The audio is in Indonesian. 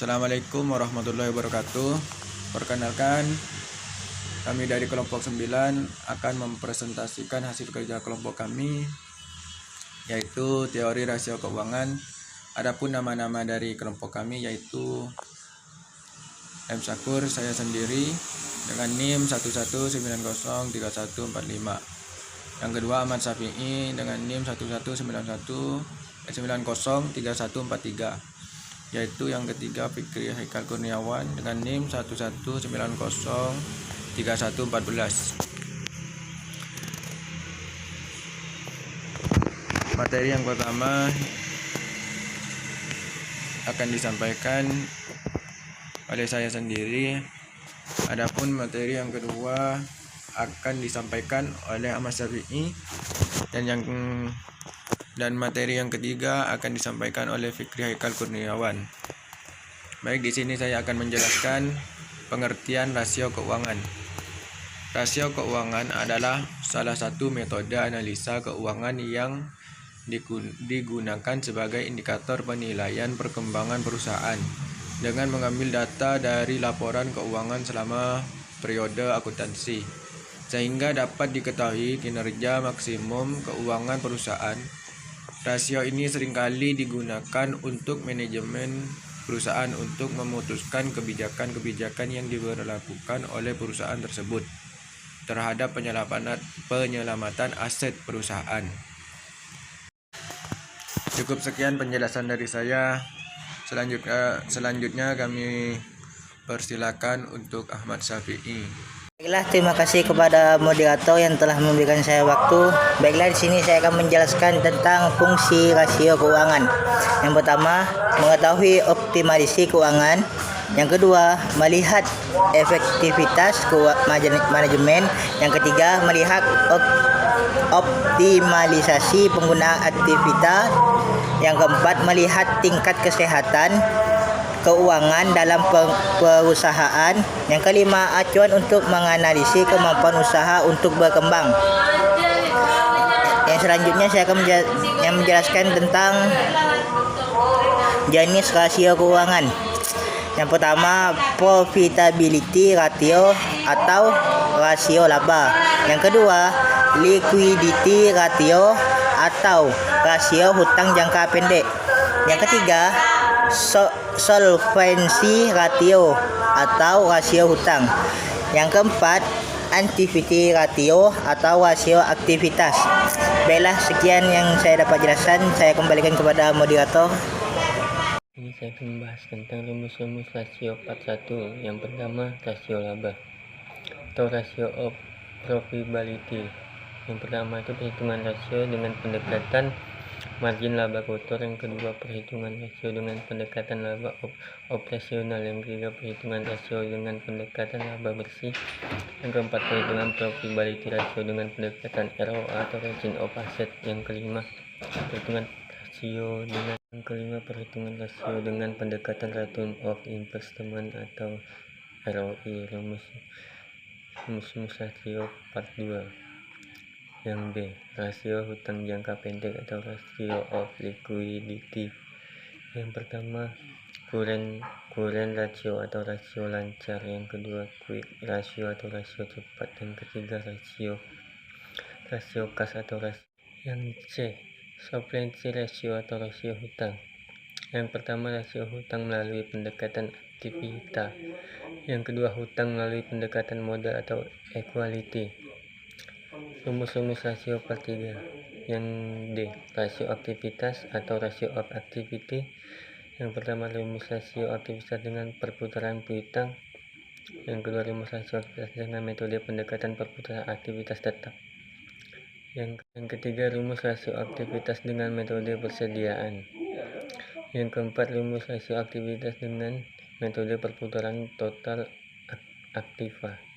Assalamualaikum warahmatullahi wabarakatuh. Perkenalkan, kami dari kelompok 9 akan mempresentasikan hasil kerja kelompok kami, yaitu teori rasio keuangan. Adapun nama-nama dari kelompok kami yaitu M. Syakur, saya sendiri dengan NIM 11903145. Yang kedua Ahmad Syafi'i dengan NIM 11903143, yaitu yang ketiga Fikri Haikal Kurniawan dengan NIM 11903114. Materi yang pertama akan disampaikan oleh saya sendiri. Adapun materi yang kedua akan disampaikan oleh Ahmad Syafi'i, dan materi yang ketiga akan disampaikan oleh Fikri Haikal Kurniawan. Baik, di sini saya akan menjelaskan pengertian rasio keuangan. Rasio keuangan adalah salah satu metode analisa keuangan yang digunakan sebagai indikator penilaian perkembangan perusahaan dengan mengambil data dari laporan keuangan selama periode akuntansi, sehingga dapat diketahui kinerja maksimum keuangan perusahaan. Rasio ini seringkali digunakan untuk manajemen perusahaan untuk memutuskan kebijakan-kebijakan yang diberlakukan oleh perusahaan tersebut terhadap penyelamatan aset perusahaan. Cukup sekian penjelasan dari saya. Selanjutnya kami persilakan untuk Ahmad Syafi'i. Baiklah, terima kasih kepada moderator yang telah memberikan saya waktu. Baiklah, di sini saya akan menjelaskan tentang fungsi rasio keuangan. Yang pertama, mengetahui optimalisasi keuangan. Yang kedua, melihat efektivitas manajemen. Yang ketiga, melihat optimalisasi penggunaan aktivitas. Yang keempat, melihat tingkat kesehatan keuangan dalam perusahaan. Yang kelima, acuan untuk menganalisis kemampuan usaha untuk berkembang. Yang selanjutnya saya akan menjelaskan tentang jenis rasio keuangan. Yang pertama, profitability ratio atau rasio laba. Yang kedua, liquidity ratio atau rasio hutang jangka pendek. Yang ketiga, solvency ratio atau rasio hutang. Yang keempat, activity ratio atau rasio aktivitas. Baiklah, sekian yang saya dapat jelaskan. Saya kembalikan kepada moderator. Ini saya akan membahas tentang rumus-rumus rasio part 1. Yang pertama, rasio laba atau rasio of profitability. Yang pertama itu perhitungan rasio dengan pendekatan margin laba kotor. Yang kedua, perhitungan rasio dengan pendekatan laba operasional. Yang ketiga, perhitungan rasio dengan pendekatan laba bersih. Yang keempat, perhitungan profitability ratio dengan pendekatan ROA atau Return of Asset. Yang kelima, perhitungan rasio dengan pendekatan Return of Investment atau ROI. Rumus rasio part 2. Yang B, rasio hutang jangka pendek atau rasio of liquidity. Yang pertama, current ratio atau rasio lancar. Yang kedua, quick ratio atau rasio cepat. Yang ketiga, rasio kas atau rasio. Yang C, solvency ratio atau rasio hutang. Yang pertama, rasio hutang melalui pendekatan aktivitas. Yang kedua, hutang melalui pendekatan modal atau equality. Rumus rasio part 3. Yang D, rasio aktivitas atau rasio of activity. Yang pertama, rumus rasio aktivitas dengan perputaran piutang. Yang kedua, rumus rasio aktivitas dengan metode pendekatan perputaran aktivitas tetap. Yang ketiga, rumus rasio aktivitas dengan metode persediaan. Yang keempat, rumus rasio aktivitas dengan metode perputaran total aktiva.